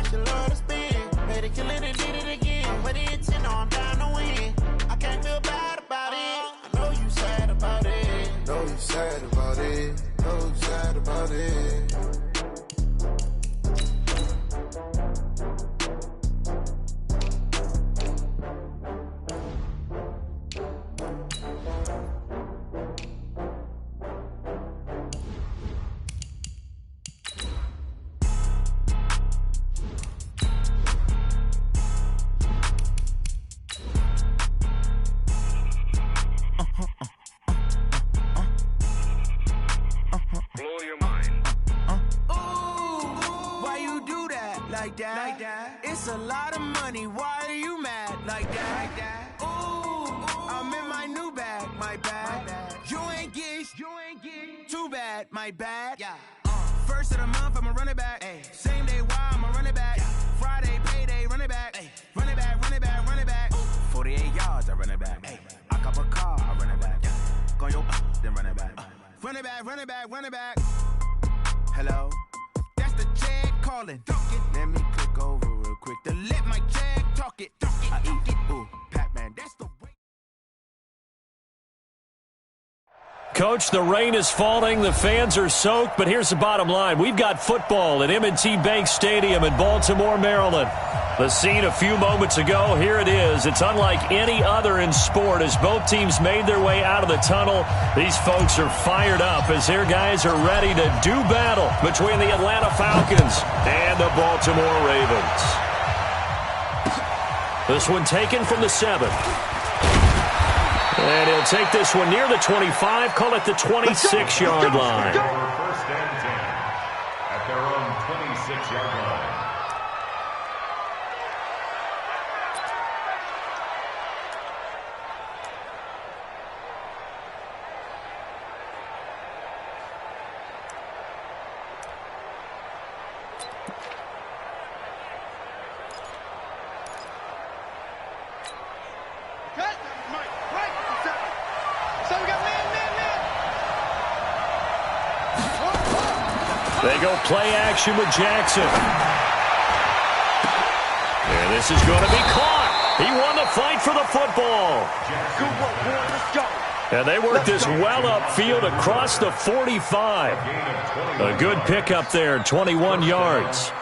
she love to spin. Made it kill it and did it again. But it's in, I'm down to win. I can't feel bad about it. I know you sad about it. Know you sad about it. Know you sad about it. It's a lot of money, why are you mad like that? Ooh, I'm in my new bag, my bad. You ain't get too bad, my bad. Yeah. First of the month, I'ma run it back. Ay. Same day, why I'ma run it back. Yeah. Friday, payday, run it back. Ay. Run it back, run it back, run it back. 48 yards, I run it back. Ay. I cop a car, I run it back. Yeah. Go yo, then run it back. Run it back, run it back, run it back. Hello? That's the check calling. Let me click over real quick to let my check talk it. I eat it. Ooh, Pac-Man, that's the way. Coach, the rain is falling, the fans are soaked, but here's the bottom line. We've got football at M&T Bank Stadium in Baltimore, Maryland. The scene a few moments ago, here it is. It's unlike any other in sport as both teams made their way out of the tunnel. These folks are fired up as their guys are ready to do battle between the Atlanta Falcons and the Baltimore Ravens. This one taken from the 7. And he'll take this one near the 25, call it the 26-yard line. First and 10 at their own 26-yard line. They go play action with Jackson. And this is going to be caught. He won the fight for the football. And they work this well upfield across the 45. A good pickup there, 21 yards.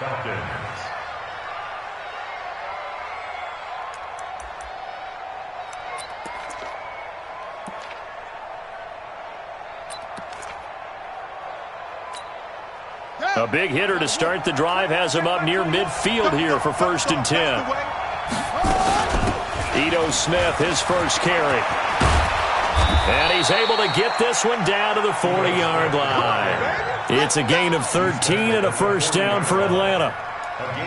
A big hitter to start the drive has him up near midfield here for 1st and 10. Ito Smith, his first carry. And he's able to get this one down to the 40-yard line. It's a gain of 13 and a first down for Atlanta.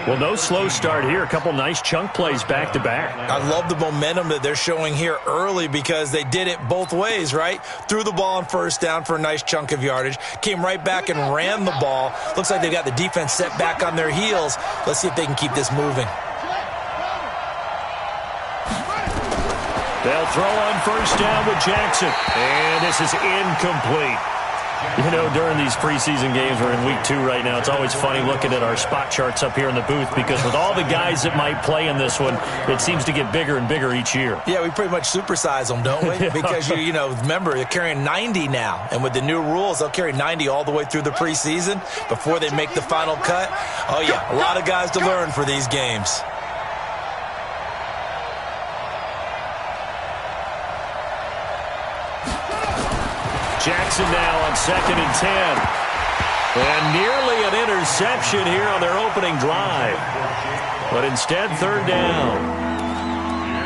Well, no slow start here. A couple nice chunk plays back-to-back. I love the momentum that they're showing here early because they did it both ways, right? Threw the ball on first down for a nice chunk of yardage. Came right back and ran the ball. Looks like they've got the defense set back on their heels. Let's see if they can keep this moving. They'll throw on first down with Jackson. And this is incomplete. You know, during these preseason games, we're in week 2 right now, it's always funny looking at our spot charts up here in the booth because with all the guys that might play in this one, it seems to get bigger and bigger each year. Yeah, we pretty much supersize them, don't we? Yeah. Because, you know, remember, they're carrying 90 now. And with the new rules, they'll carry 90 all the way through the preseason before they make the final cut. Oh, yeah, a lot of guys to learn for these games. Jackson now on 2nd and 10. And nearly an interception here on their opening drive. But instead, 3rd down.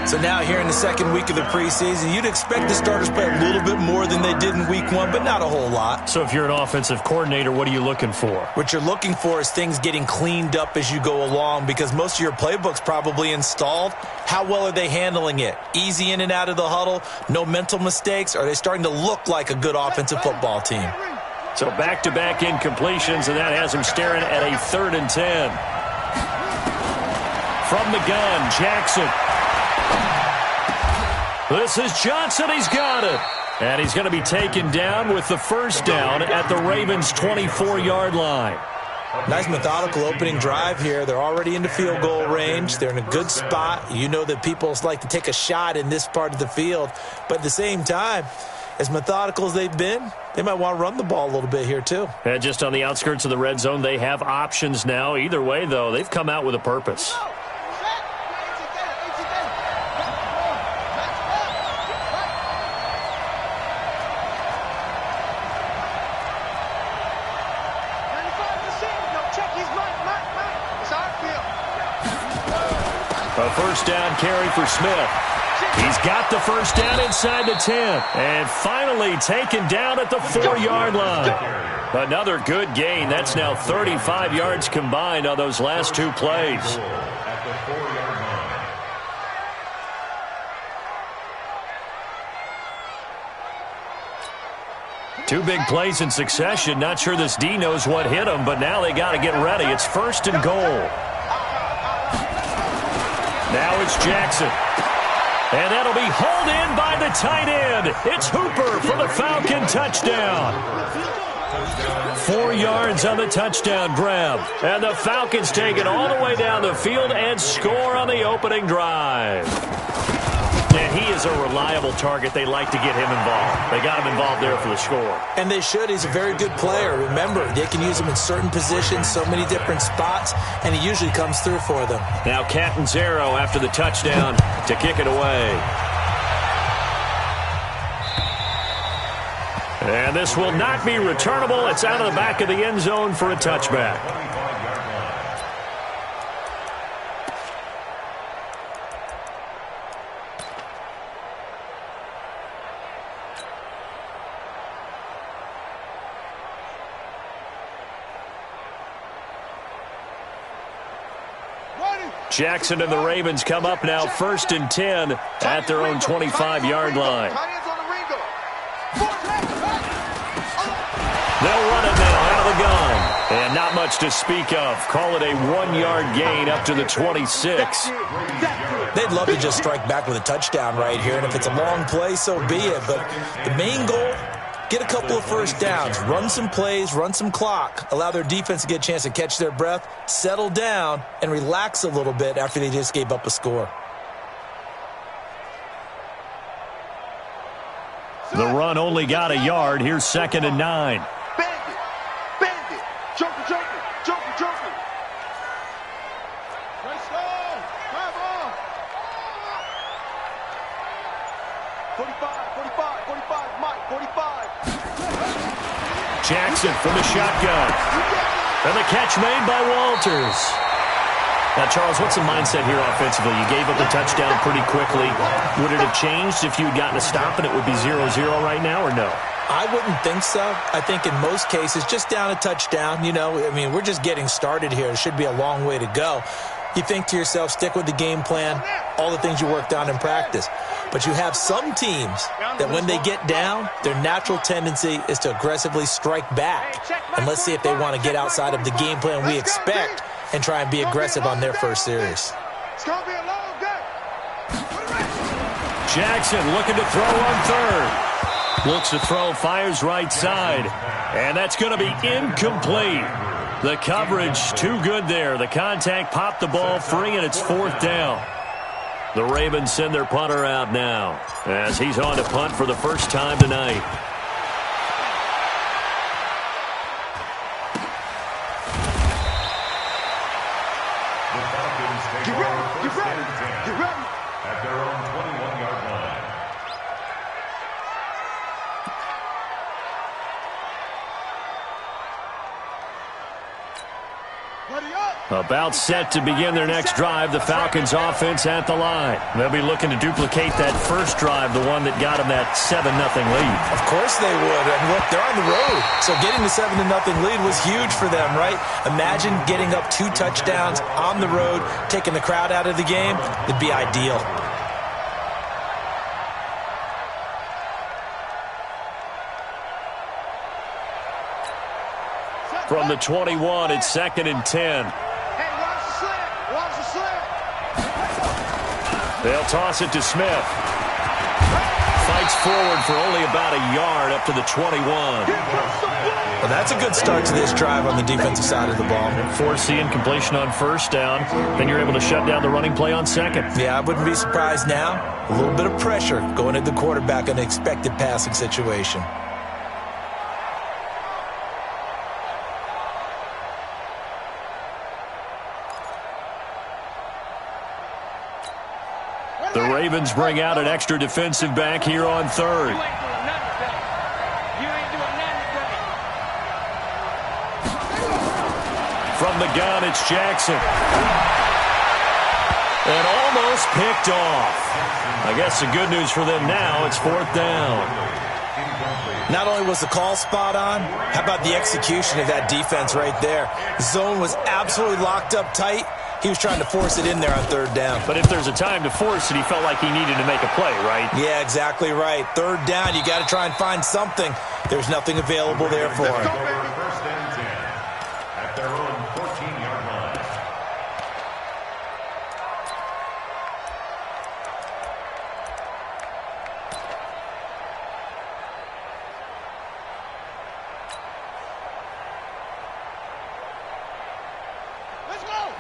So now here in the 2nd week of the preseason, you'd expect the starters to play a little bit more than they did in week 1, but not a whole lot. So if you're an offensive coordinator, what are you looking for? What you're looking for is things getting cleaned up as you go along because most of your playbook's probably installed. How well are they handling it? Easy in and out of the huddle, no mental mistakes? Are they starting to look like a good offensive football team? So back-to-back incompletions, and that has him staring at a 3rd and 10. From the gun, Jackson. This is Johnson. He's got it. And he's going to be taken down with the first down at the Ravens' 24-yard line. Nice methodical opening drive here. They're already into field goal range. They're in a good spot. You know that people like to take a shot in this part of the field. But at the same time, as methodical as they've been, they might want to run the ball a little bit here too. And just on the outskirts of the red zone, they have options now. Either way, though, they've come out with a purpose. A first down carry for Smith. He's got the first down inside the 10. And finally taken down at the 4-yard line. Another good gain. That's now 35 yards combined on those last two plays. At the 4-yard line. Two big plays in succession. Not sure this D knows what hit him, but now they got to get ready. It's first and goal. Now it's Jackson. And that'll be hauled in by the tight end. It's Hooper for the Falcon touchdown. 4 yards on the touchdown grab. And the Falcons take it all the way down the field and score on the opening drive. And he is a reliable target. They like to get him involved. They got him involved there for the score. And they should. He's a very good player. Remember, they can use him in certain positions, so many different spots, and he usually comes through for them. Now Catanzaro after the touchdown to kick it away. And this will not be returnable. It's out of the back of the end zone for a touchback. Jackson and the Ravens come up now first and 10 at their own 25-yard line. They'll run it now out of the gun. And not much to speak of. Call it a 1-yard gain up to the 26. They'd love to just strike back with a touchdown right here, and if it's a long play, so be it. But the main goal, get a couple of first downs, run some plays, run some clock, allow their defense to get a chance to catch their breath, settle down, and relax a little bit after they just gave up a score. The run only got a yard. Here's 2nd and 9. Bandit, joker. Let's go, drive on. 45, Mike, 45. Jackson from the shotgun. And the catch made by Walters. Now, Charles, what's the mindset here offensively? You gave up the touchdown pretty quickly. Would it have changed if you had gotten a stop and it would be 0-0 right now, or no? I wouldn't think so. I think in most cases, just down a touchdown, we're just getting started here. It should be a long way to go. You think to yourself, stick with the game plan, all the things you worked on in practice. But you have some teams that when they get down, their natural tendency is to aggressively strike back. And let's see if they want to get outside of the game plan we expect and try and be aggressive on their first series. It's going to be a long day. Jackson looking to throw on third. Looks to throw, fires right side. And that's going to be incomplete. The coverage too good there. The contact popped the ball free, and it's 4th down. The Ravens send their punter out now as he's on to punt for the first time tonight. Get ready. At their own 21-yard line. About set to begin their next drive, the Falcons offense at the line. They'll be looking to duplicate that first drive, the one that got them that 7-0 lead. Of course they would. And look, they're on the road. So getting the 7-0 lead was huge for them, right? Imagine getting up 2 touchdowns on the road, taking the crowd out of the game. It'd be ideal. From the 21, it's 2nd and 10. Watch the slip. They'll toss it to Smith. fights forward for only about a yard up to the 21. Well, that's a good start to this drive on the defensive side of the ball. Force the incompletion on first down. Then you're able to shut down the running play on second. Yeah, I wouldn't be surprised now. A little bit of pressure going at the quarterback in an expected passing situation. The Ravens bring out an extra defensive back here on third. From the gun, it's Jackson. And almost picked off. I guess the good news for them now, it's fourth down. Not only was the call spot on, how about the execution of that defense right there? The zone was absolutely locked up tight. He was trying to force it in there on third down. But if there's a time to force it, he felt like he needed to make a play, right? Yeah, exactly right. Third down, you got to try and find something. There's nothing available there for him. First and 10 at their own 14-yard line.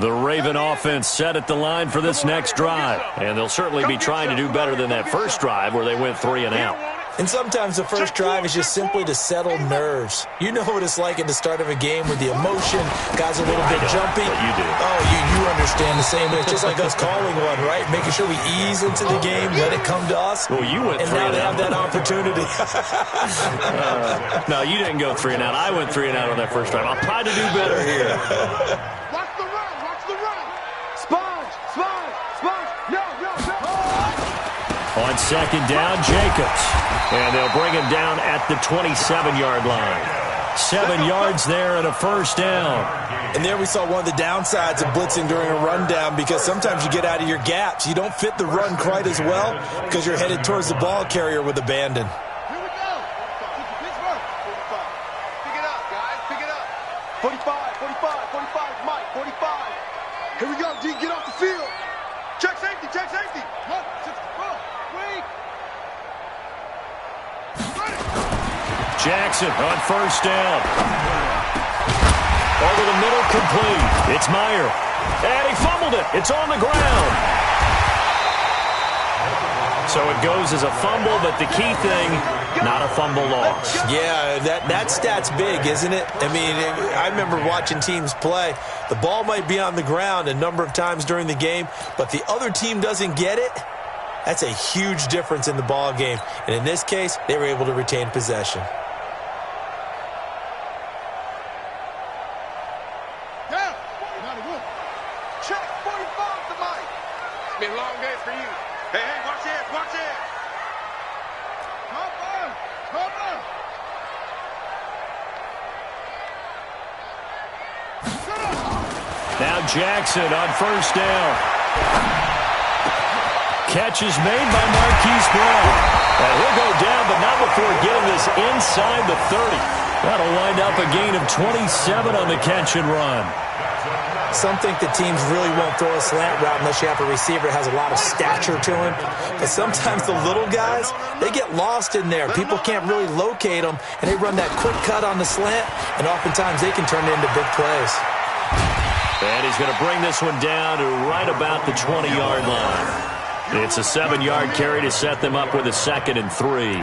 The Raven offense set at the line for this next drive. And they'll certainly be trying to do better than that first drive where they went 3 and out. And sometimes the first drive is just simply to settle nerves. You know what it's like at the start of a game with the emotion, guys are a little bit jumpy. But you do. Oh, you understand the same way. It's just like us calling one, right? Making sure we ease into the game, let it come to us. Well, you went and 3 now and they out. have that opportunity. No, you didn't go 3 and out. I went 3 and out on that first drive. I'll try to do better here. Watch the run. Watch the run. Sponge. No. On second down, Jacobs. And they'll bring him down at the 27-yard line. 7 yards there and a first down. And there we saw one of the downsides of blitzing during a rundown, because sometimes you get out of your gaps. You don't fit the run quite as well because you're headed towards the ball carrier with abandon. Here we go. Pittsburgh. 45. Pick it up, guys. Pick it up. 45, Mike. 45. Here we go, D. Get off the field. Check safety. Look, weak. Jackson on first down. Over the middle, complete. It's Meyer. And he fumbled it. It's on the ground. So it goes as a fumble, but the key thing, not a fumble loss. Yeah, that stat's big, isn't it? I mean, I remember watching teams play. The ball might be on the ground a number of times during the game, but the other team doesn't get it. That's a huge difference in the ball game. And in this case, they were able to retain possession. Check 45 to Mike. It's been a long day for you. Hey, watch this. Come on. Now Jackson on first down. Catch is made by Marquise Brown. And he'll go down, but not before getting this inside the 30. That'll wind up a gain of 27 on the catch and run. Some think the teams really won't throw a slant route unless you have a receiver that has a lot of stature to him. But sometimes the little guys, they get lost in there. People can't really locate them, and they run that quick cut on the slant, and oftentimes they can turn it into big plays. And he's going to bring this one down to right about the 20-yard line. It's a 7-yard carry to set them up with a 2nd and 3.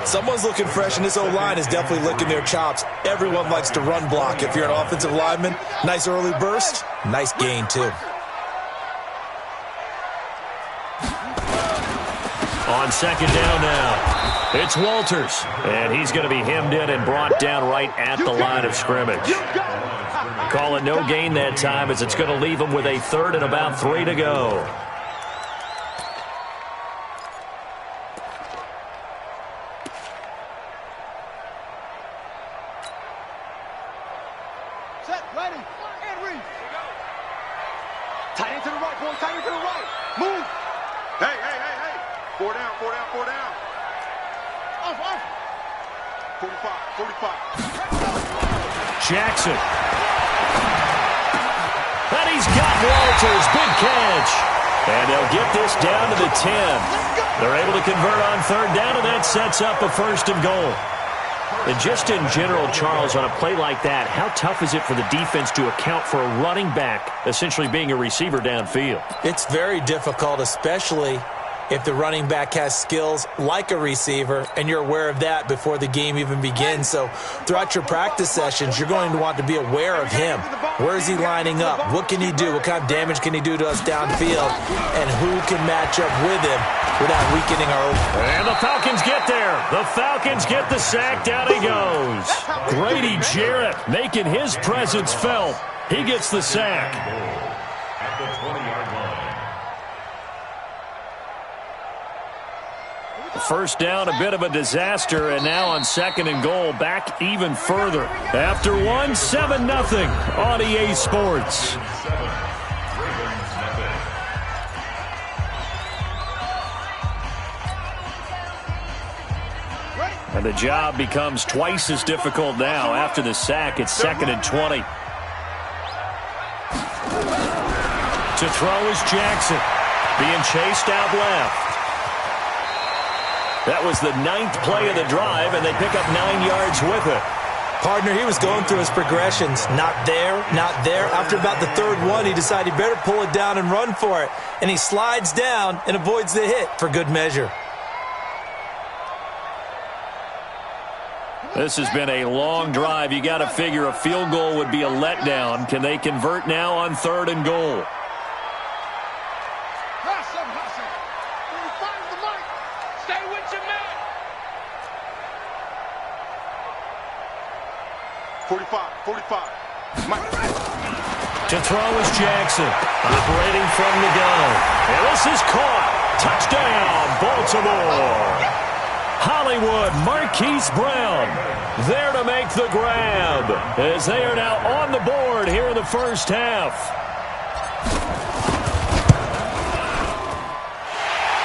Someone's looking fresh, and this O-line is definitely licking their chops. Everyone likes to run block. If you're an offensive lineman, nice early burst, nice gain too. On second down now, it's Walters. And he's going to be hemmed in and brought down right at the line of scrimmage. Calling no gain that time, as it's going to leave him with a 3rd and about 3 to go. Set, ready, and read. Tight end to the right, boy, tight end to the right. Move. Hey. 4 down. Off. 45. Jackson. And he's got Walters. Big catch. And they'll get this down to the 10. They're able to convert on third down, and that sets up a 1st and goal. And just in general, Charles, on a play like that, how tough is it for the defense to account for a running back essentially being a receiver downfield? It's very difficult, especially if the running back has skills like a receiver, and you're aware of that before the game even begins. So throughout your practice sessions, you're going to want to be aware of him. Where is he lining up? What can he do? What kind of damage can he do to us downfield? And who can match up with him without weakening our open? And the Falcons get there. The Falcons get the sack. Down he goes. Grady Jarrett making his presence felt. He gets the sack. At the 20-yard line. First down, a bit of a disaster, and now on 2nd and goal, back even further. After 1, 7-0 on EA Sports. And the job becomes twice as difficult now. After the sack, it's 2nd and 20. To throw is Jackson, being chased out left. That was the 9th play of the drive, and they pick up 9 yards with it. Partner, he was going through his progressions. Not there, not there. After about the 3rd one, he decided he better pull it down and run for it. And he slides down and avoids the hit for good measure. This has been a long drive. You got to figure a field goal would be a letdown. Can they convert now on 3rd and goal? 45. To throw is Jackson, operating from the gun. And this is caught. Touchdown, Baltimore. Hollywood Marquise Brown there to make the grab as they are now on the board here in the first half.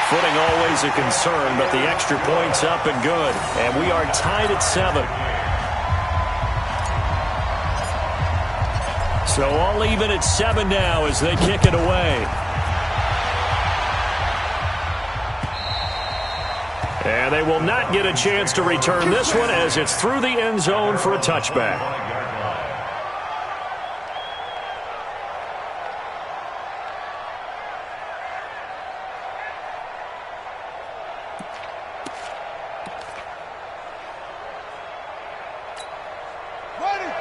Footing always a concern, but the extra point's up and good. And we are tied at 7. So all even at 7 now as they kick it away. And they will not get a chance to return this one as it's through the end zone for a touchback.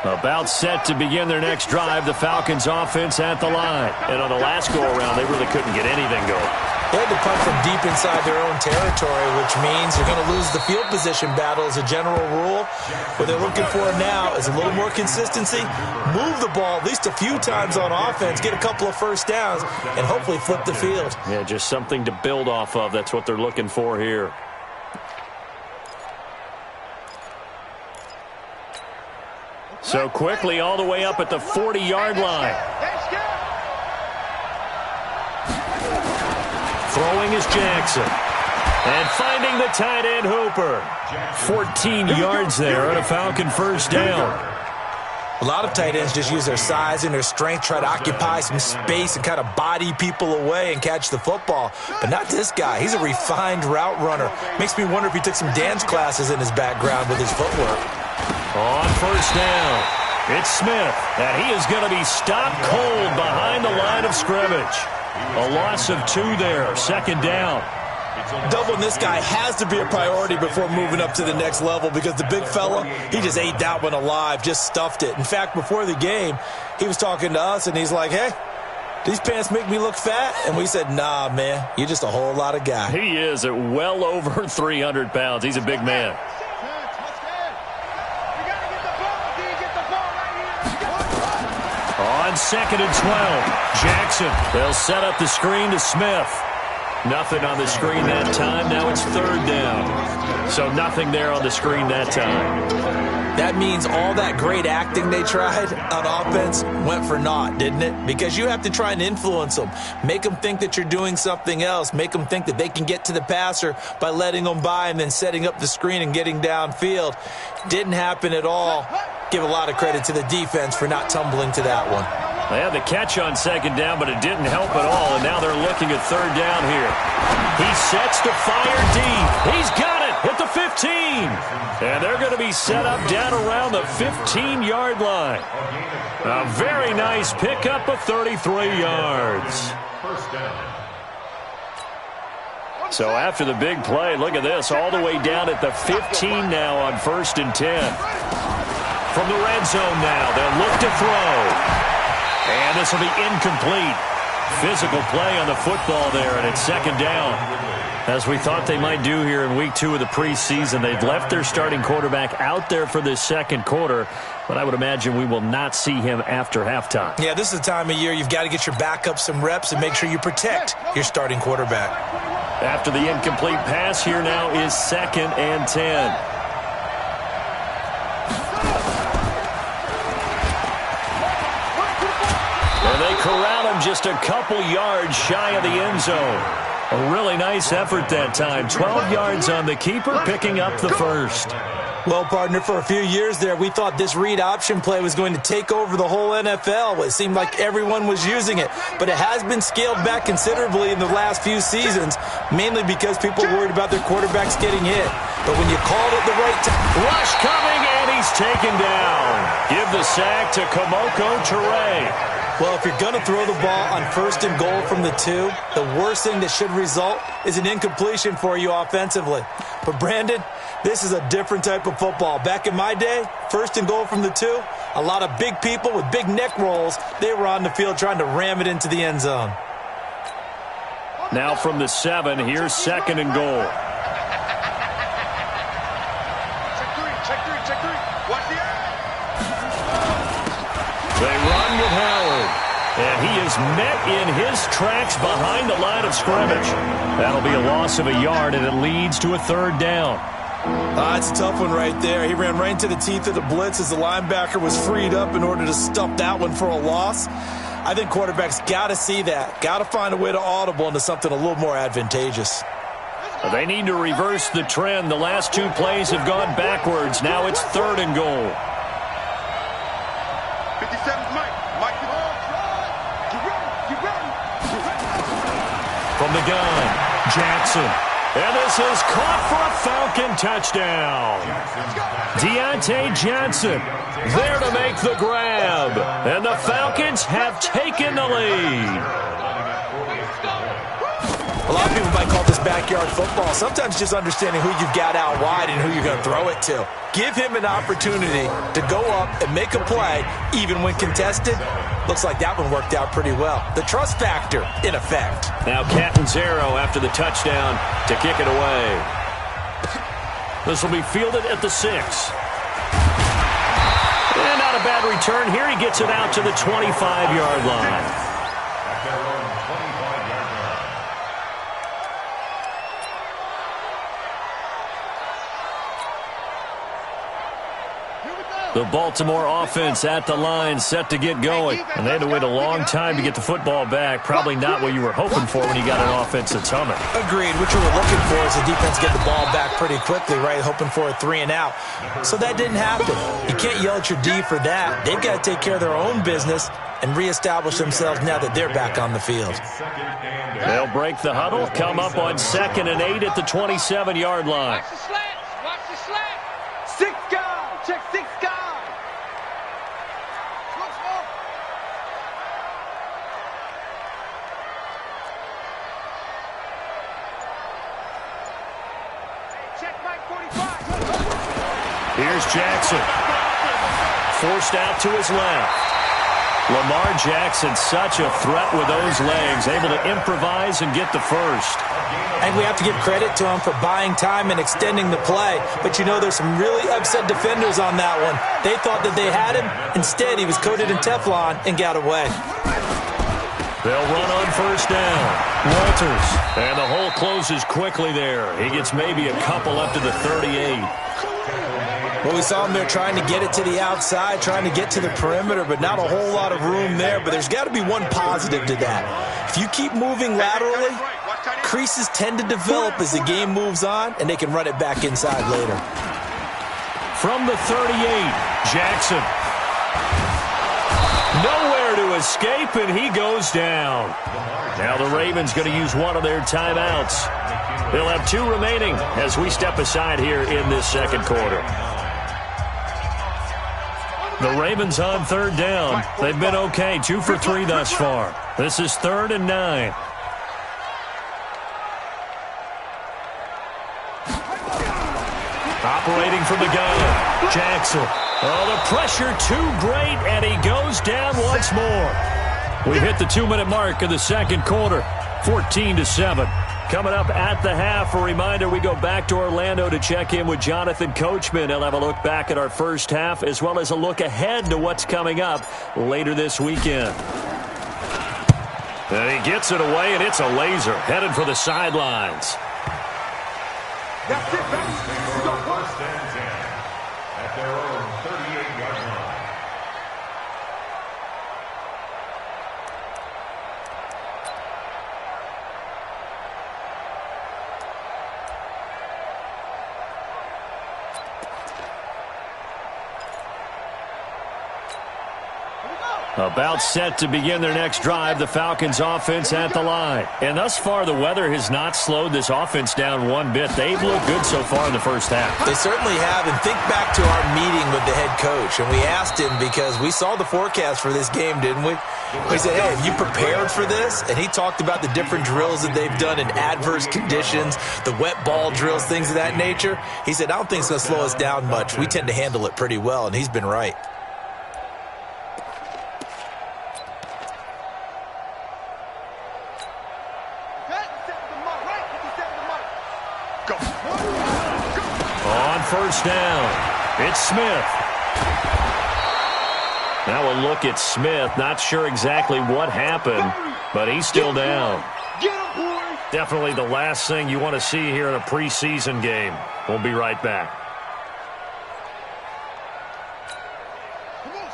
About set to begin their next drive, the Falcons offense at the line. And on the last go-around, they really couldn't get anything going. They had to punt from deep inside their own territory, which means you're going to lose the field position battle as a general rule. What they're looking for now is a little more consistency, move the ball at least a few times on offense, get a couple of first downs, and hopefully flip the field. Yeah, just something to build off of. That's what they're looking for here. So quickly all the way up at the 40-yard line. Throwing is Jackson. And finding the tight end Hooper. 14 yards there on a Falcon first down. A lot of tight ends just use their size and their strength, try to occupy some space and kind of body people away and catch the football. But not this guy. He's a refined route runner. Makes me wonder if he took some dance classes in his background with his footwork. On first down, it's Smith, and he is going to be stopped cold behind the line of scrimmage. A loss of 2 there, 2nd down. Doubling this guy has to be a priority before moving up to the next level because the big fella, he just ate that one alive, just stuffed it. In fact, before the game, he was talking to us, and he's like, hey, these pants make me look fat? And we said, nah, man, you're just a whole lot of guy. He is at well over 300 pounds. He's a big man. On 2nd and 12, Jackson. They'll set up the screen to Smith. Nothing on the screen that time. Now it's 3rd down. So nothing there on the screen that time. That means all that great acting they tried on offense went for naught, didn't it? Because you have to try and influence them. Make them think that you're doing something else. Make them think that they can get to the passer by letting them by and then setting up the screen and getting downfield. Didn't happen at all. Give a lot of credit to the defense for not tumbling to that one. They had the catch on second down, but it didn't help at all, and now they're looking at third down here. He sets to fire deep. He's got it at the 15. And they're going to be set up down around the 15-yard line. A very nice pickup of 33 yards. First down. So after the big play, look at this, all the way down at the 15 now on 1st and 10. From the red zone now, they'll look to throw. And this will be incomplete. Physical play on the football there, and it's second down. As we thought they might do here in week 2 of the preseason, they've left their starting quarterback out there for this second quarter, but I would imagine we will not see him after halftime. Yeah, this is the time of year you've got to get your backup some reps and make sure you protect your starting quarterback. After the incomplete pass, here now is 2nd and 10. And they corral him just a couple yards shy of the end zone. A really nice effort that time. 12 yards on the keeper, picking up the first. Well, partner, for a few years there, we thought this read option play was going to take over the whole NFL. It seemed like everyone was using it, but it has been scaled back considerably in the last few seasons, mainly because people worried about their quarterbacks getting hit. But when you called it the right time... Rush coming, and he's taken down. Give the sack to Kemoko Turay. Well, if you're going to throw the ball on 1st and goal from the 2, the worst thing that should result is an incompletion for you offensively. But, Brandon, this is a different type of football. Back in my day, 1st and goal from the 2, a lot of big people with big neck rolls, they were on the field trying to ram it into the end zone. Now from the 7, here's 2nd and goal. Check 3. Watch the eye. They run with Howard, and he is met in his tracks behind the line of scrimmage. That'll be a loss of a yard, and it leads to a 3rd down. It's a tough one right there. He ran right into the teeth of the blitz as the linebacker was freed up in order to stuff that one for a loss. I think quarterbacks got to see that, got to find a way to audible into something a little more advantageous. They need to reverse the trend. The last 2 plays have gone backwards. Now it's 3rd and goal. 57's Mike. Mike, get ready. From the gun, Jackson. And this is caught for a Falcon touchdown. Deontay Johnson there to make the grab. And the Falcons have taken the lead. A lot of people might call this backyard football. Sometimes just understanding who you've got out wide and who you're going to throw it to. Give him an opportunity to go up and make a play, even when contested. Looks like that one worked out pretty well. The trust factor, in effect. Now Catanzaro after the touchdown to kick it away. This will be fielded at the 6. And not a bad return here. He gets it out to the 25-yard line. The Baltimore offense at the line, set to get going. And they had to wait a long time to get the football back. Probably not what you were hoping for when you got an offense that's humming. Agreed. What you were looking for is the defense get the ball back pretty quickly, right? Hoping for a 3 and out. So that didn't happen. You can't yell at your D for that. They've got to take care of their own business and reestablish themselves now that they're back on the field. They'll break the huddle, come up on 2nd and 8 at the 27-yard line. Watch the slants. Watch the slants. 6 guys. Check 6 guys. Here's Jackson. Forced out to his left. Lamar Jackson, such a threat with those legs, able to improvise and get the first. And we have to give credit to him for buying time and extending the play. But you know, there's some really upset defenders on that one. They thought that they had him. Instead, he was coated in Teflon and got away. They'll run on 1st down. Walters. And the hole closes quickly there. He gets maybe a couple up to the 38. Well, we saw him there trying to get it to the outside, trying to get to the perimeter, but not a whole lot of room there. But there's got to be one positive to that. If you keep moving laterally, creases tend to develop as the game moves on, and they can run it back inside later. From the 38, Jackson. Nowhere there to escape, and he goes down. Now the Ravens going to use one of their timeouts. They'll have 2 remaining as we step aside here in this second quarter. The Ravens on third down. They've been okay, 2 for 3 thus far. This is 3rd and 9. Operating from the gun, Jackson. Oh, the pressure too great, and he goes down once more. We hit the 2-minute mark of the second quarter, 14-7. Coming up at the half, a reminder, we go back to Orlando to check in with Jonathan Coachman. He'll have a look back at our first half, as well as a look ahead to what's coming up later this weekend. And he gets it away, and it's a laser, headed for the sidelines. That's it, baby. We go first and 10 at their own 38-yard line. About set to begin their next drive, the Falcons offense at the line. And thus far, the weather has not slowed this offense down one bit. They've looked good so far in the first half. They certainly have, and think back to our meeting with the head coach, and we asked him because we saw the forecast for this game, didn't we? We said, hey, have you prepared for this? And he talked about the different drills that they've done in adverse conditions, the wet ball drills, things of that nature. He said, I don't think it's going to slow us down much. We tend to handle it pretty well, and he's been right. First down. It's Smith. Now a look at Smith. Not sure exactly what happened, but he's still down. Definitely the last thing you want to see here in a preseason game. We'll be right back.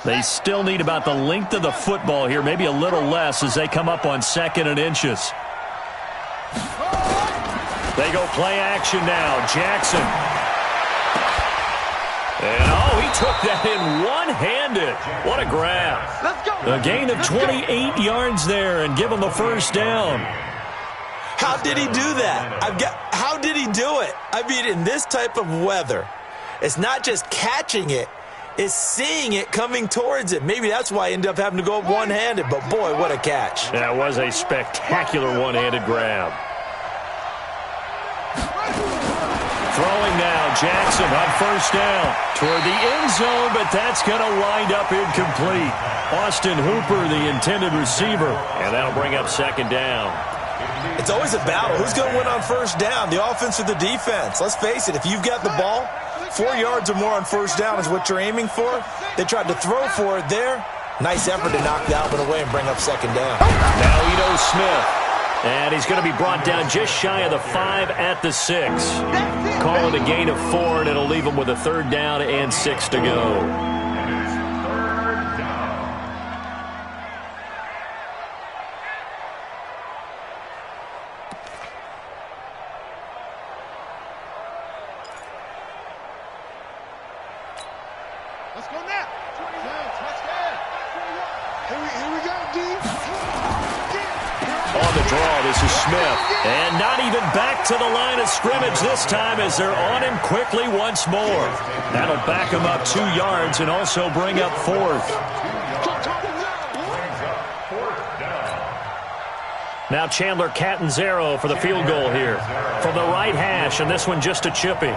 They still need about the length of the football here, maybe a little less as they come up on 2nd and inches. They go play action now. Jackson. And, oh, he took that in one-handed. What a grab. A gain of 28 yards there and give him the first down. How did he do that? How did he do it? I mean, in this type of weather, it's not just catching it, it's seeing it coming towards it. Maybe that's why he ended up having to go up one-handed, but boy, what a catch. That was a spectacular one-handed grab. Throwing now, Jackson on first down toward the end zone, but that's going to wind up incomplete. Austin Hooper, the intended receiver, and that'll bring up 2nd down. It's always a battle. Who's going to win on first down, the offense or the defense? Let's face it, if you've got the ball, 4 yards or more on first down is what you're aiming for. They tried to throw for it there. Nice effort to knock that one away and bring up 2nd down. Now Ito Smith. And he's going to be brought down just shy of the 5 at the 6. Call it a gain of 4, and it'll leave him with a 3rd down and 6 to go. Let's go now. Here we go, D. On the draw, this is Smith. And not even back to the line of scrimmage this time as they're on him quickly once more. That'll back him up 2 yards and also bring up 4th. Now Chandler Catanzaro for the field goal here. From the right hash, and this one just a chippy.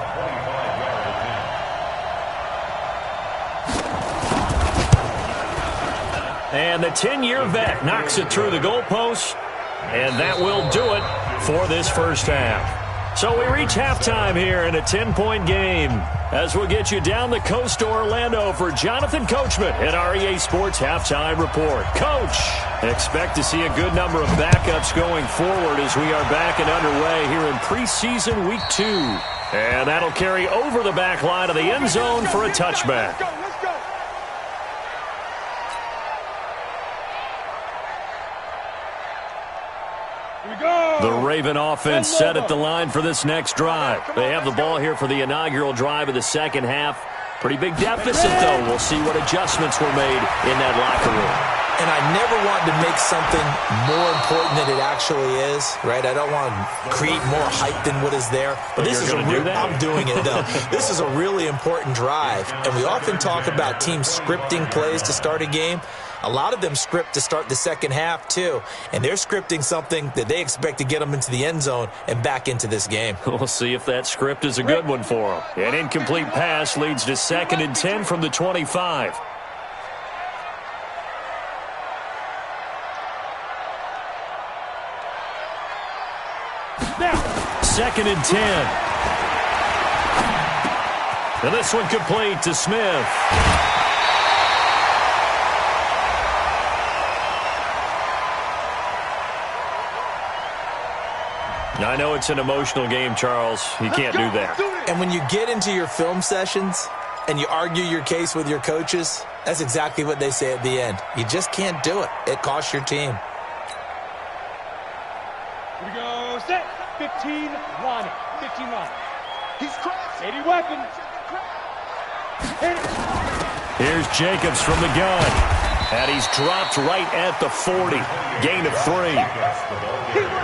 And the 10-year vet knocks it through the goalpost. And that will do it for this first half. So we reach halftime here in a 10-point game as we'll get you down the coast to Orlando for Jonathan Coachman at our EA Sports Halftime Report. Coach, expect to see a good number of backups going forward as we are back and underway here in preseason week 2. And that'll carry over the back line of the end zone for a touchback. The Raven offense set at the line for this next drive. They have the ball here for the inaugural drive of the second half. Pretty big deficit, though. We'll see what adjustments were made in that locker room. And I never want to make something more important than it actually is, right? I don't want to create more hype than what is there. But this is I'm doing it, though. This is a really important drive. And we often talk about teams scripting plays to start a game. A lot of them script to start the second half, too. And they're scripting something that they expect to get them into the end zone and back into this game. We'll see if that script is a good one for them. An incomplete pass leads to 2nd and 10 from the 25. Now. 2nd and 10. And this one complete to Smith. I know it's an emotional game, Charles. You can't do that. And when you get into your film sessions and you argue your case with your coaches, that's exactly what they say at the end. You just can't do it. It costs your team. Here we go. Set. 15 line. 15 line. He's crossed. 80 weapons. Here's Jacobs from the gun. And he's dropped right at the 40. Gain of 3.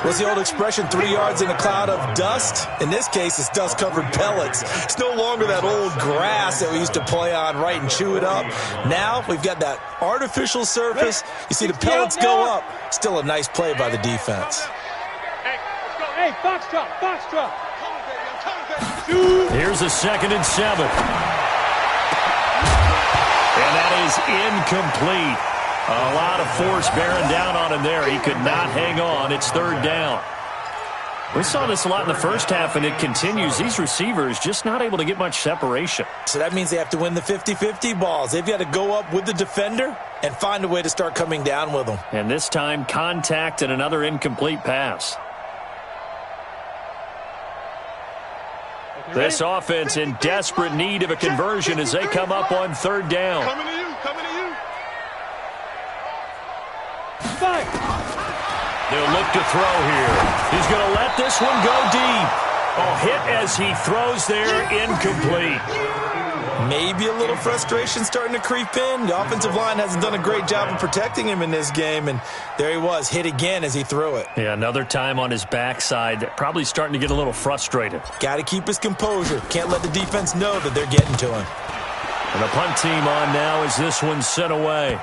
What's the old expression, 3 yards in a cloud of dust? In this case, it's dust-covered pellets. It's no longer that old grass that we used to play on, right, and chew it up. Now we've got that artificial surface. You see the pellets go up. Still a nice play by the defense. Hey, box drop, box drop. Here's a 2nd and 7. And that is incomplete. A lot of force bearing down on him there. He could not hang on. It's 3rd down. We saw this a lot in the first half, and it continues. These receivers just not able to get much separation. So that means they have to win the 50-50 balls. They've got to go up with the defender and find a way to start coming down with them. And this time, contact and another incomplete pass. This offense in desperate need of a conversion as they come up on 3rd down. Coming to you, coming to you. They'll look to throw here. He's going to let this one go deep. Oh, hit as he throws there, incomplete. Maybe a little frustration starting to creep in. The offensive line hasn't done a great job of protecting him in this game, and there he was, hit again as he threw it. Yeah, another time on his backside, probably starting to get a little frustrated. Got to keep his composure. Can't let the defense know that they're getting to him. And the punt team on now as this one's sent away.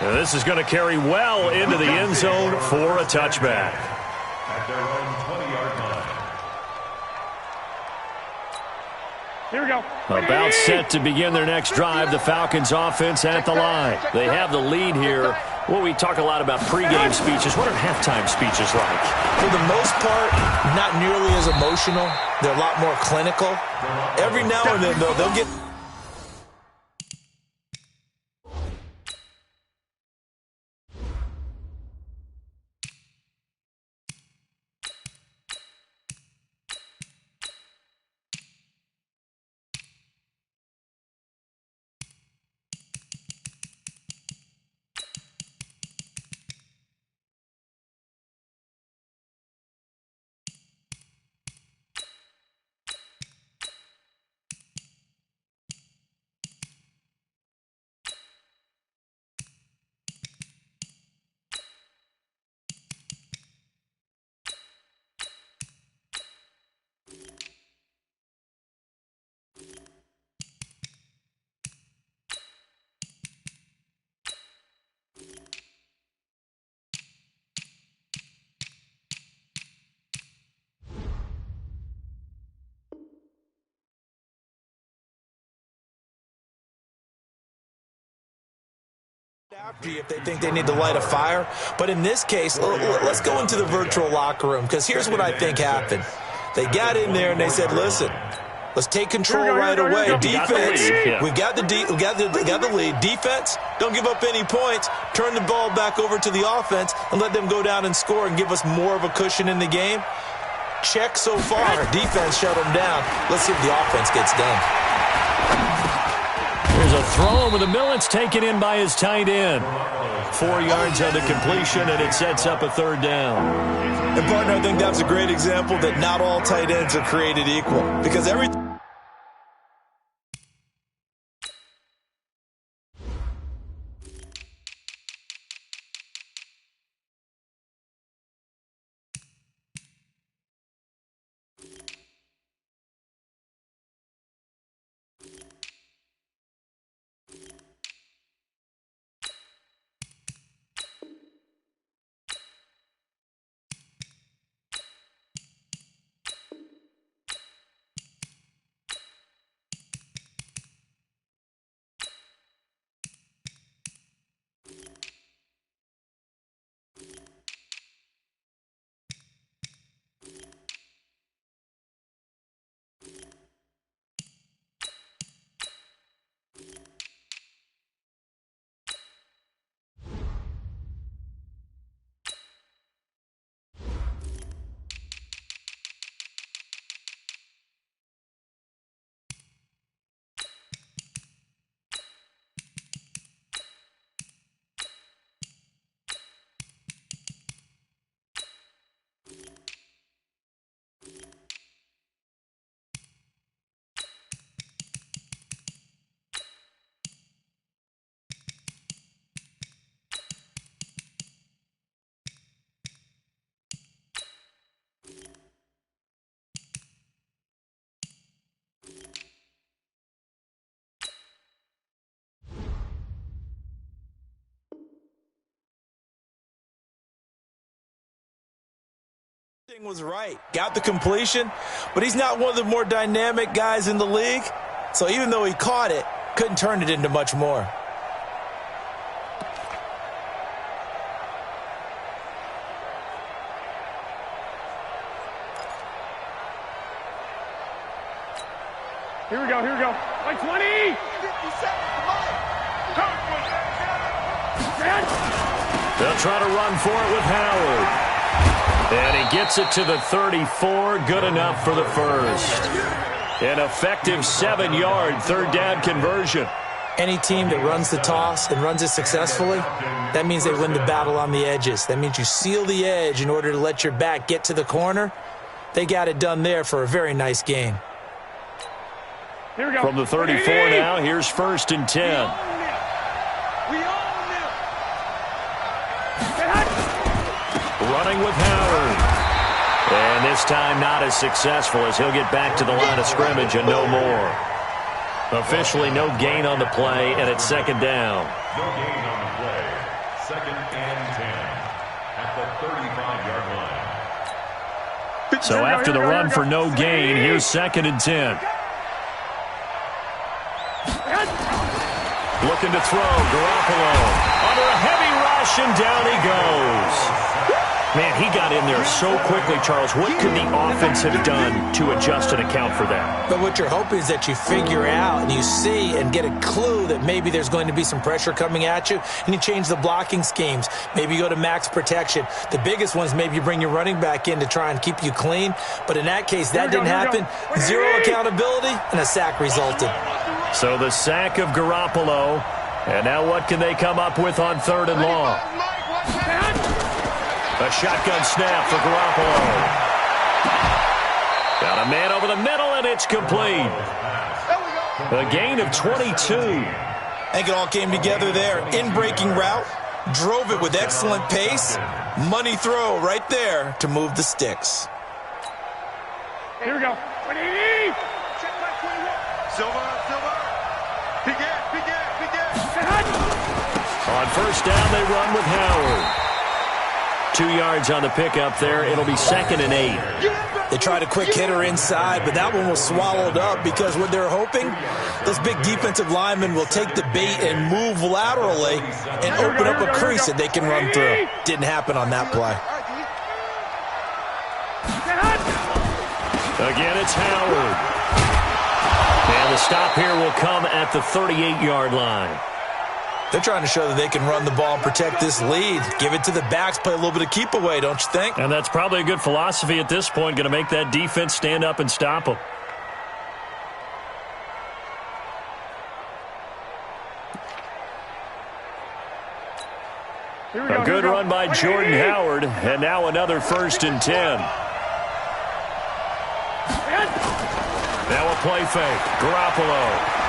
And this is going to carry well into the end zone for a touchback. At their own 20-yard line. Here we go. About set to begin their next drive, the Falcons offense at the line. They have the lead here. Well, we talk a lot about pregame speeches. What are halftime speeches like? For the most part, not nearly as emotional. They're a lot more clinical. Every now and then, though, they'll get... if they think they need to light a fire. But in this case, let's go into the virtual locker room, because here's what I think happened. They got in there and they said, listen, let's take control right away. Defense, we've got the lead. Defense, don't give up any points. Turn the ball back over to the offense and let them go down and score and give us more of a cushion in the game. Check so far. Defense shut them down. Let's see if the offense gets done. There's a throw over the middle. It's taken in by his tight end. 4 yards on the completion, and it sets up a 3rd down. And, partner, I think that's a great example that not all tight ends are created equal, because everything... Everything was right. Got the completion, but he's not one of the more dynamic guys in the league. So even though he caught it, couldn't turn it into much more. Here we go, here we go. Like 20! 57, come on! They'll try to run for it with Howard. And he gets it to the 34. Good enough for the first. An effective 7-yard third down conversion. Any team that runs the toss and runs it successfully, that means they win the battle on the edges. That means you seal the edge in order to let your back get to the corner. They got it done there for a very nice gain. Here we go. From the 34 now, here's 1st and 10. We own them. Running with Howard. And this time not as successful as he'll get back to the line of scrimmage and no more. Officially no gain on the play, and it's 2nd down. No gain on the play. 2nd and 10 at the 35-yard line. So after the run for no gain, here's 2nd and 10. Looking to throw, Garoppolo. Under a heavy rush, and down he goes. Man, he got in there so quickly, Charles. What could the offense have done to adjust and account for that? But what you're hoping is that you figure out and you see and get a clue that maybe there's going to be some pressure coming at you, and you change the blocking schemes. Maybe you go to max protection. The biggest ones, maybe you bring your running back in to try and keep you clean. But in that case, that didn't happen. Zero accountability, and a sack resulted. So the sack of Garoppolo. And now what can they come up with on 3rd and long? A shotgun snap for Garoppolo. Got a man over the middle, and it's complete. A gain of 22. I think it all came together there. In-breaking route, drove it with excellent pace. Money throw right there to move the sticks. Here we go. 180! Silver. Big air. On 1st down, they run with Howard. 2 yards on the pickup there. It'll be 2nd and 8. They tried a quick hitter inside, but that one was swallowed up because what they're hoping, those big defensive linemen will take the bait and move laterally and open up a crease that they can run through. Didn't happen on that play. Again, it's Howard. And the stop here will come at the 38-yard line. They're trying to show that they can run the ball and protect this lead. Give it to the backs, play a little bit of keep away, don't you think? And that's probably a good philosophy at this point, going to make that defense stand up and stop them. A good run by Jordan Howard, and now another 1st and 10. Now a play fake. Garoppolo.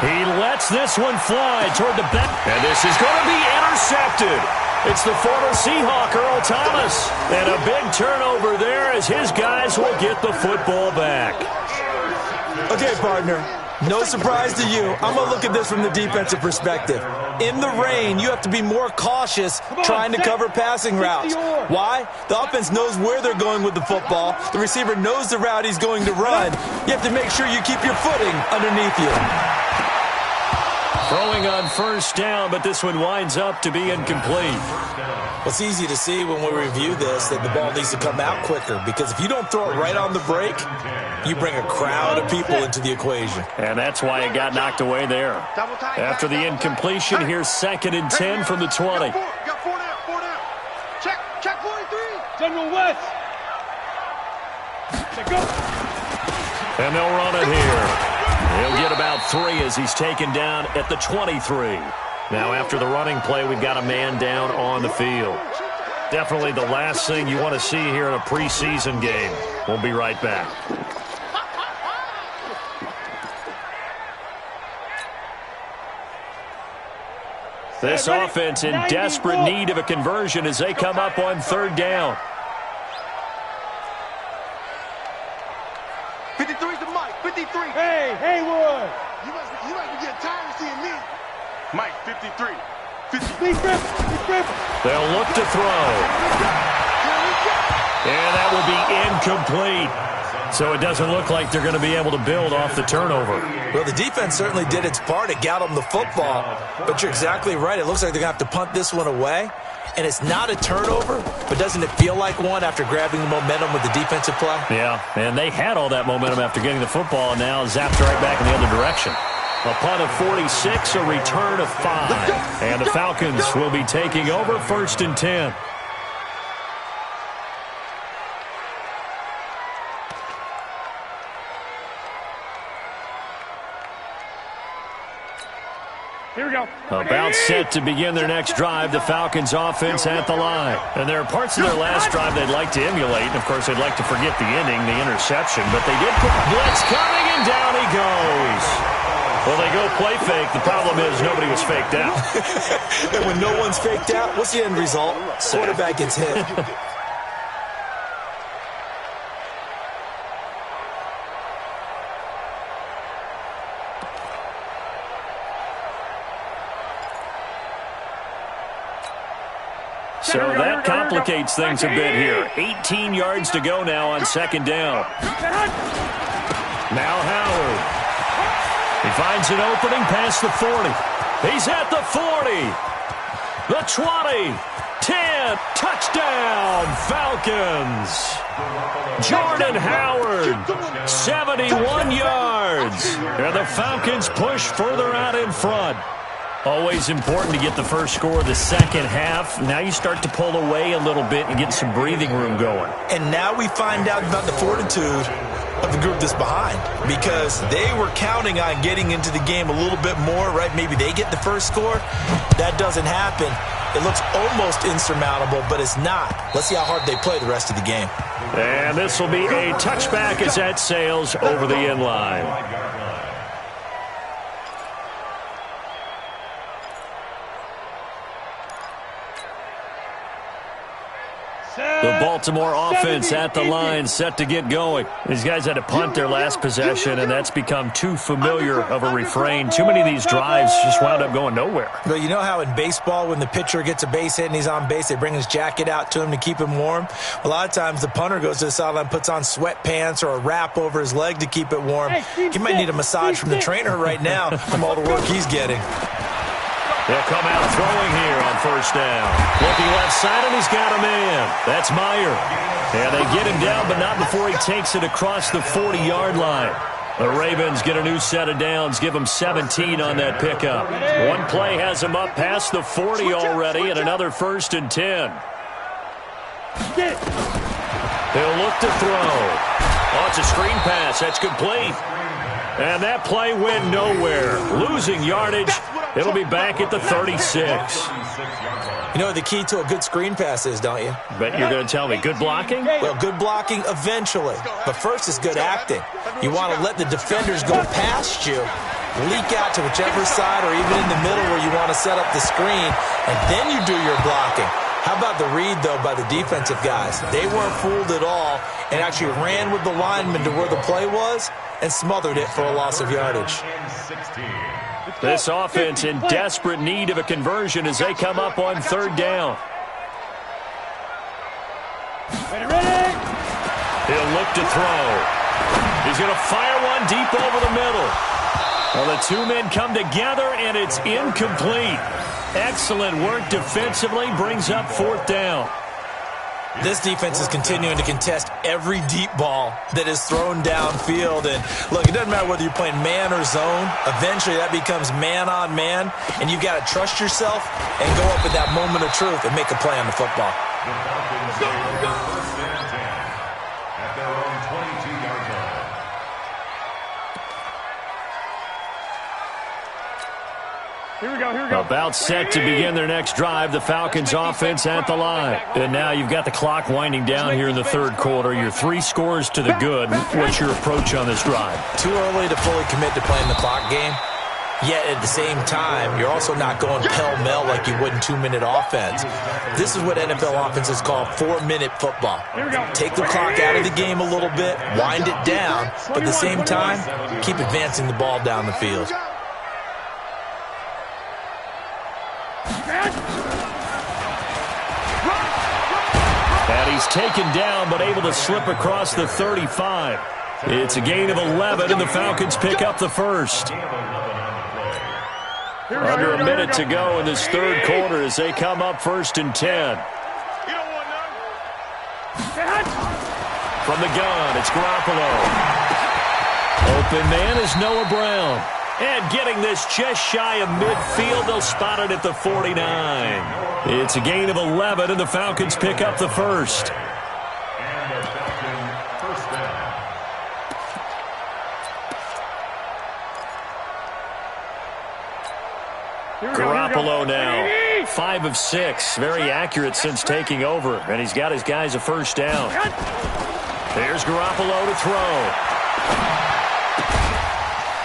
He lets this one fly toward the back. And this is going to be intercepted. It's the former Seahawk, Earl Thomas. And a big turnover there as his guys will get the football back. Okay, partner. No surprise to you. I'm going to look at this from the defensive perspective. In the rain, you have to be more cautious trying to cover passing routes. Why? The offense knows where they're going with the football. The receiver knows the route he's going to run. You have to make sure you keep your footing underneath you. Throwing on 1st down, but this one winds up to be incomplete. Well, it's easy to see when we review this that the ball needs to come out quicker, because if you don't throw it right on the break, you bring a crowd of people into the equation. And that's why it got knocked away there. After the incompletion, here's 2nd and 10 from the 20. Got 4 down. Check 43. General West. Go. And they'll run it here. He'll get about 3 as he's taken down at the 23. Now after the running play, we've got a man down on the field. Definitely the last thing you want to see here in a preseason game. We'll be right back. This offense in desperate need of a conversion as they come up on 3rd down. 53's the Mike. 53. Hey, Haywood. You must be getting tired of seeing me. Mike, 53. 53. Big grip. They'll look to throw. Here we go. And that will be incomplete. So it doesn't look like they're going to be able to build off the turnover. Well, the defense certainly did its part. It got them the football. But you're exactly right. It looks like they're going to have to punt this one away. And it's not a turnover, but doesn't it feel like one after grabbing the momentum with the defensive play? Yeah, and they had all that momentum after getting the football and now zapped right back in the other direction. A punt of 46, a return of 5. And the Falcons will be taking over 1st and 10. Here we go. About set to begin their next drive, the Falcons offense at the line. And there are parts of their last drive they'd like to emulate. And, of course, they'd like to forget the ending, the interception. But they did put blitz coming, and down he goes. Well, they go play fake. The problem is nobody was faked out. And when no one's faked out, what's the end result? Quarterback gets hit. So that complicates things a bit here. 18 yards to go now on 2nd down. Now Howard. He finds an opening past the 40. He's at the 40. The 20. 10. Touchdown, Falcons. Jordan Howard. 71 yards. And the Falcons push further out in front. Always important to get the first score of the second half. Now you start to pull away a little bit and get some breathing room going. And now we find out about the fortitude of the group that's behind, because they were counting on getting into the game a little bit more, right? Maybe they get the first score. That doesn't happen. It looks almost insurmountable, but it's not. Let's see how hard they play the rest of the game. And this will be a touchback as that sails over the end line. The Baltimore offense at the line, set to get going. These guys had to punt their last possession, and that's become too familiar of a refrain. Too many of these drives just wound up going nowhere. But you know how in baseball, when the pitcher gets a base hit and he's on base, they bring his jacket out to him to keep him warm? A lot of times the punter goes to the sideline, puts on sweatpants or a wrap over his leg to keep it warm. He might need a massage from the trainer right now from all the work he's getting. They'll come out throwing here on 1st down. Looking left side, and he's got a man. That's Meyer. And they get him down, but not before he takes it across the 40-yard line. The Ravens get a new set of downs, give them 17 on that pickup. One play has him up past the 40 already, and another 1st and 10. He'll look to throw. Oh, it's a screen pass. That's complete. And that play went nowhere. Losing yardage. It'll be back at the 36. You know what the key to a good screen pass is, don't you? Bet you're going to tell me. Good blocking? Well, good blocking eventually. But first is good acting. You want to let the defenders go past you, leak out to whichever side or even in the middle where you want to set up the screen, and then you do your blocking. How about the read, though, by the defensive guys? They weren't fooled at all and actually ran with the lineman to where the play was and smothered it for a loss of yardage. This offense in desperate need of a conversion as they come up on 3rd down. Ready. He'll look to throw. He's going to fire one deep over the middle. Well, the two men come together, and it's incomplete. Excellent work defensively, brings up 4th down. This defense is continuing to contest every deep ball that is thrown downfield. And, look, it doesn't matter whether you're playing man or zone. Eventually, that becomes man-on-man, and you've got to trust yourself and go up at that moment of truth and make a play on the football. At their own 22-yard line. Here we go. About set to begin their next drive, the Falcons offense at the line. And now you've got the clock winding down here in the 3rd quarter. Your 3 scores to the good. What's your approach on this drive? Too early to fully commit to playing the clock game. Yet at the same time, you're also not going pell-mell like you would in 2-minute offense. This is what NFL offenses call 4-minute football. Take the clock out of the game a little bit, wind it down, but at the same time, keep advancing the ball down the field. And he's taken down but able to slip across the 35. It's a gain of 11, and the Falcons pick up the first. Under a minute to go in this third quarter as they come up 1st and 10. From the gun, it's Garoppolo. Open man is Noah Brown. And getting this just shy of midfield, they'll spot it at the 49. It's a gain of 11, and the Falcons pick up the first. Garoppolo now, 5 of 6. Very accurate since taking over, and he's got his guys a first down. There's Garoppolo to throw.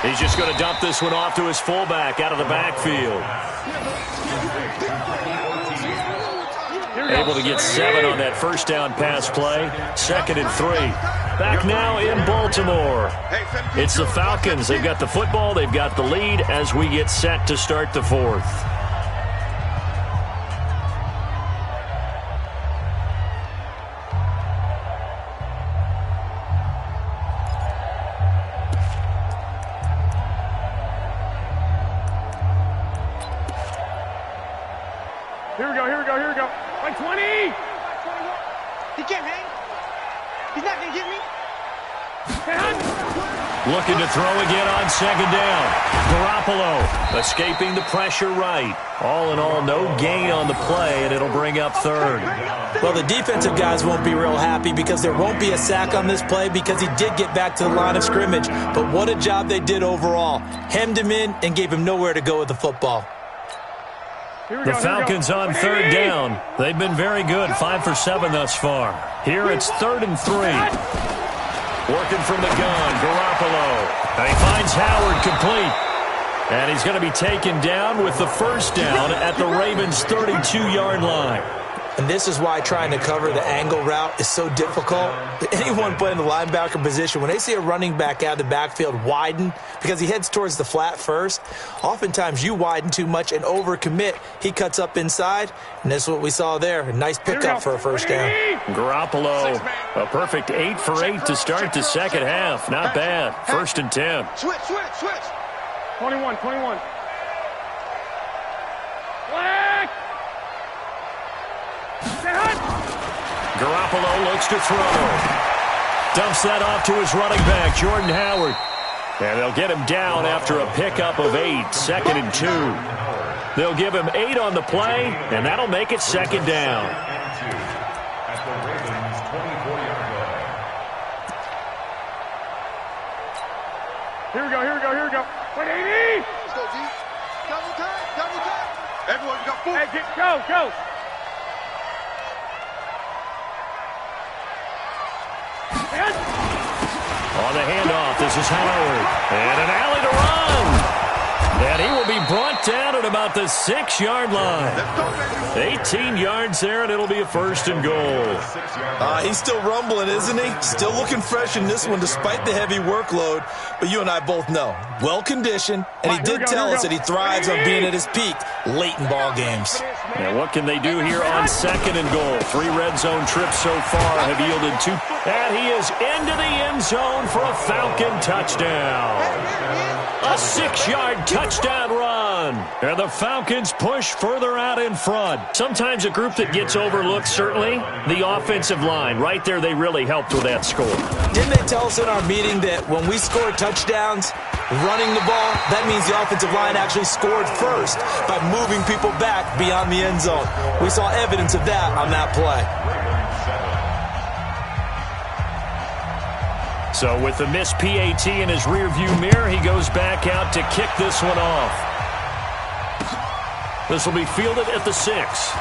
He's just going to dump this one off to his fullback out of the backfield. Able to get 7 on that first down pass play. 2nd and 3. Back now in Baltimore. It's the Falcons. They've got the football. They've got the lead as we get set to start the 4th. Here we go. Like 20! He can't hang. He's not going to get me. Looking to throw again on 2nd down. Garoppolo escaping the pressure right. All in all, no gain on the play, and it'll bring up 3rd. Well, the defensive guys won't be real happy because there won't be a sack on this play because he did get back to the line of scrimmage. But what a job they did overall. Hemmed him in and gave him nowhere to go with the football. The Falcons on 3rd down. They've been very good, 5 for 7 thus far. Here it's 3rd and 3. Working from the gun, Garoppolo. And he finds Howard complete. And he's going to be taken down with the first down at the Ravens' 32-yard line. And this is why trying to cover the angle route is so difficult. Anyone playing the linebacker position, when they see a running back out of the backfield widen, because he heads towards the flat first, oftentimes you widen too much and overcommit. He cuts up inside, and that's what we saw there. A nice pickup for a first down. Garoppolo, a perfect 8 for 8 to start the second half. Not bad. 1st and 10. Switch. 21. Garoppolo looks to throw. Dumps that off to his running back, Jordan Howard. And they'll get him down after a pickup of 8, 2nd and 2. They'll give him 8 on the play, and that'll make it 2nd down. At the Ravens' 24-yard line. Here we go. 180! Let's go, G. Double time. Everyone, you got 4. Hey, go. On the handoff, this is Howard. And an alley to run. And he will be brought down at about the 6-yard line. 18 yards there, and it'll be a 1st and goal. He's still rumbling, isn't he? Still looking fresh in this one despite the heavy workload. But you and I both know, well-conditioned, and he did tell us that he thrives on being at his peak late in ball games. Now what can they do here on 2nd and goal? 3 red zone trips so far have yielded 2. And he is into the end zone for a Falcon touchdown. A 6-yard touchdown run. And the Falcons push further out in front. Sometimes a group that gets overlooked, certainly, the offensive line. Right there, they really helped with that score. Didn't they tell us in our meeting that when we score touchdowns, running the ball, that means the offensive line actually scored first by moving people back beyond the end zone. We saw evidence of that on that play. So with the missed PAT in his rearview mirror, he goes back out to kick this one off. This will be fielded at the 6.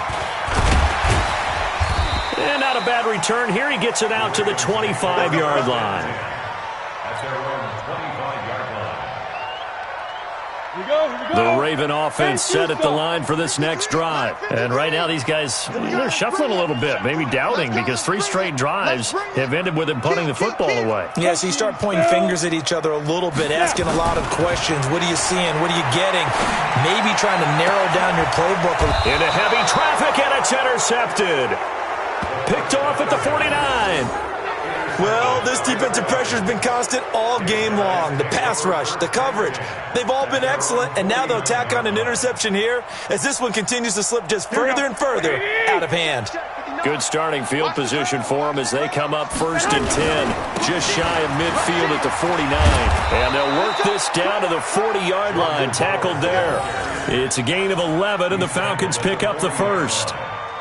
And not a bad return here. He gets it out to the 25-yard line. At their own 25-yard line. Here we go. The Raven offense set at the line for this next drive. And right now these guys, they're shuffling a little bit, maybe doubting, because 3 straight drives have ended with him punting the football away. Yeah, so you start pointing fingers at each other a little bit, asking a lot of questions. What are you seeing? What are you getting? Maybe trying to narrow down your playbook. Into heavy traffic, and it's intercepted. Picked off at the 49. Well, this defensive pressure has been constant all game long. The pass rush, the coverage, they've all been excellent, and now they'll tack on an interception here as this one continues to slip just further and further out of hand. Good starting field position for them as they come up 1st and 10, just shy of midfield at the 49. And they'll work this down to the 40-yard line, tackled there. It's a gain of 11, and the Falcons pick up the first.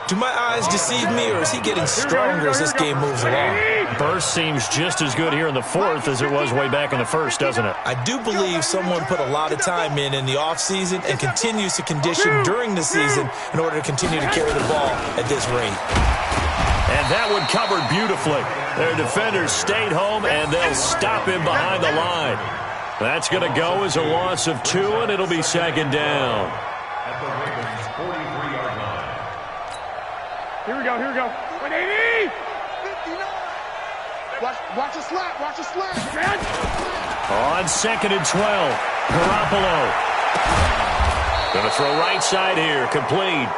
Do my eyes deceive me, or is he getting stronger as this game moves along? Burst seems just as good here in the 4th as it was way back in the 1st, doesn't it? I do believe someone put a lot of time in the offseason and continues to condition during the season in order to continue to carry the ball at this rate. And that one covered beautifully. Their defenders stayed home, and they'll stop him behind the line. That's going to go as a loss of 2, and it'll be 2nd down. At the Ravens' 43-yard line. Here we go, here we go. 180! 59! Watch a slap, watch a slap. On 2nd and 12, Garoppolo. Going to throw right side here, complete.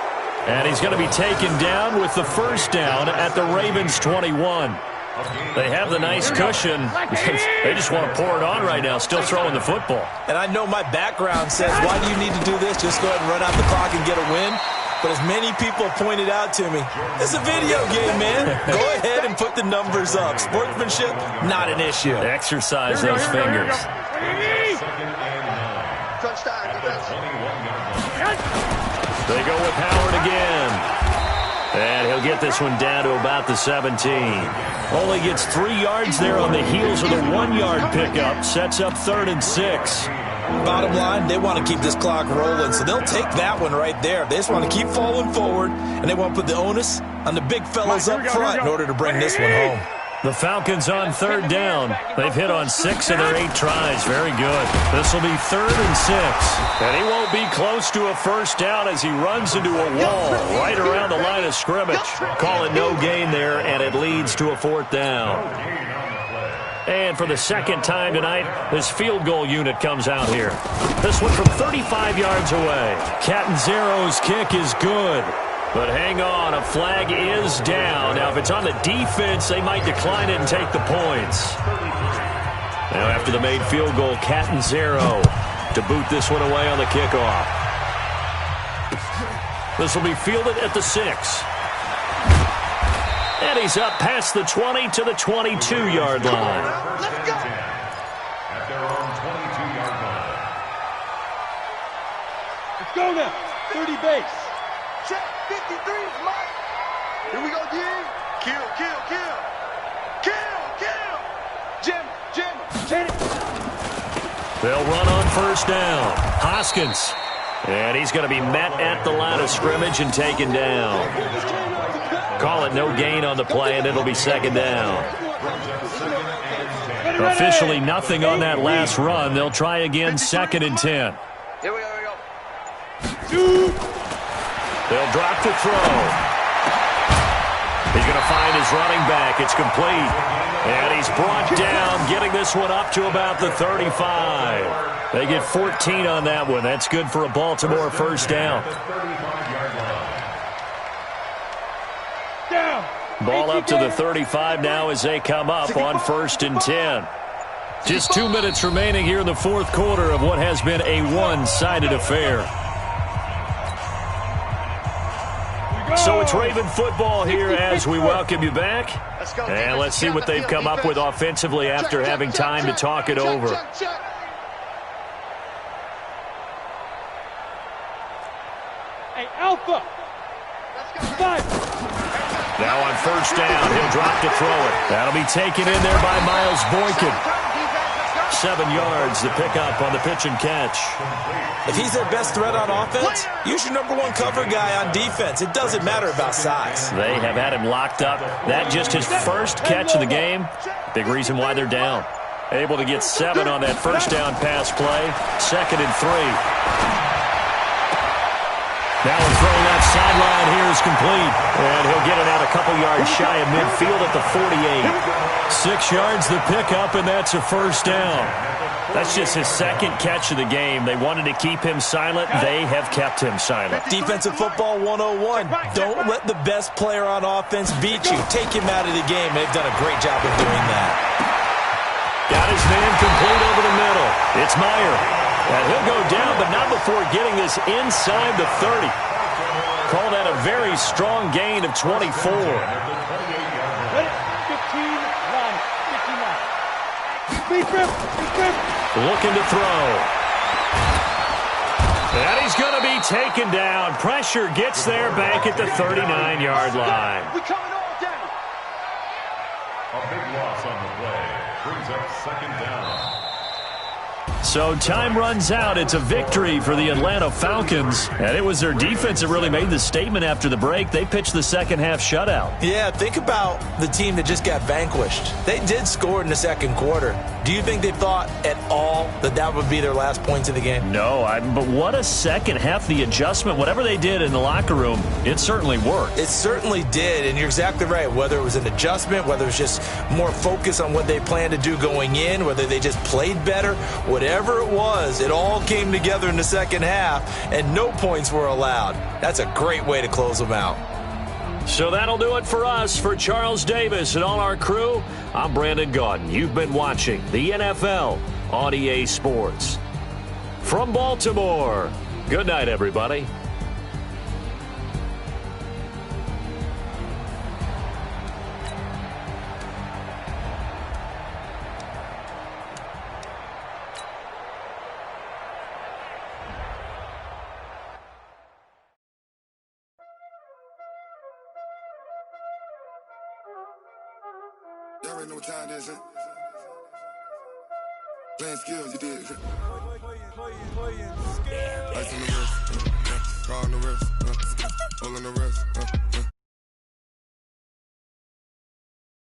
And he's going to be taken down with the first down at the Ravens' 21. They have the nice cushion. They just want to pour it on right now, still throwing the football. And I know my background says, why do you need to do this? Just go ahead and run out the clock and get a win. But as many people pointed out to me, it's a video game, man. Go ahead and put the numbers up. Sportsmanship, not an issue. Exercise those fingers. They go with Howard again. And he'll get this one down to about the 17. Only gets 3 yards there on the heels of the 1-yard pickup. Sets up 3rd and 6. Bottom line, they want to keep this clock rolling, so they'll take that one right there. They just want to keep falling forward, and they want to put the onus on the big fellas up front in order to bring this one home. The Falcons on 3rd down. They've hit on 6 of their 8 tries. Very good. This will be 3rd and 6. And he won't be close to a first down as he runs into a wall right around the line of scrimmage. Calling no gain there, and it leads to a 4th down. And for the 2nd time tonight, this field goal unit comes out here. This one from 35 yards away. Catanzaro's kick is good. But hang on, a flag is down. Now, if it's on the defense, they might decline it and take the points. Now, after the made field goal, Catanzaro to boot this one away on the kickoff. This will be fielded at the 6. And he's up past the 20 to the 22-yard line. Let's go. At their own 22-yard line. Let's go now. 30 base. Check 53, Mike. Here we go, D. Kill. Jim. They'll run on 1st down. Hoskins. And he's going to be met at the line of scrimmage and taken down. Call it no gain on the play, and it'll be 2nd down. Officially nothing on that last run. They'll try again 2nd and 10. Here we go. They'll drop the throw. He's going to find his running back. It's complete. And he's brought down, getting this one up to about the 35. They get 14 on that one. That's good for a Baltimore first down. Ball up to the 35 now as they come up on 1st and 10. Just 2 minutes remaining here in the 4th quarter of what has been a one-sided affair. So it's Raven football here as we welcome you back. And let's see what they've come up with offensively after having time to talk it over. Hey, Alpha. Five. Now on 1st down, he'll drop to throw it. That'll be taken in there by Miles Boykin. 7 yards, the pickup on the pitch and catch. If he's their best threat on offense, use your #1 cover guy on defense. It doesn't matter about size. They have had him locked up. That just his first catch of the game. Big reason why they're down. Able to get 7 on that first down pass play. 2nd and 3. Now a throw left sideline here is complete. And he'll get it out a couple yards shy of midfield at the 48. 6 yards the pickup, and that's a first down. That's just his second catch of the game. They wanted to keep him silent. They have kept him silent. Defensive football 101. Don't let the best player on offense beat you. Take him out of the game. They've done a great job of doing that. Got his man complete over the middle. It's Meyer. And he'll go down, but not before getting this inside the 30. Call that a very strong gain of 24. 15, 1, 59. Looking to throw. And he's going to be taken down. Pressure gets there back at the 39-yard line. We coming all day. A big loss on the play. Brings up second down. So time runs out. It's a victory for the Atlanta Falcons. And it was their defense that really made the statement after the break. They pitched the second-half shutout. Yeah, think about the team that just got vanquished. They did score in the second quarter. Do you think they thought at all that that would be their last points of the game? No, but what a second half. The adjustment, whatever they did in the locker room, it certainly worked. It certainly did, and you're exactly right. Whether it was an adjustment, whether it was just more focus on what they planned to do going in, whether they just played better, whatever it was, it all came together in the second half, and no points were allowed. That's a great way to close them out. So that'll do it for us. For Charles Davis and all our crew, I'm Brandon Gaudin. You've been watching the NFL on EA Sports. From Baltimore, good night, everybody. Y'all already know what time it is, huh? Playing skills, you did. Ice on the wrist, car on the wrist, hole in the wrist.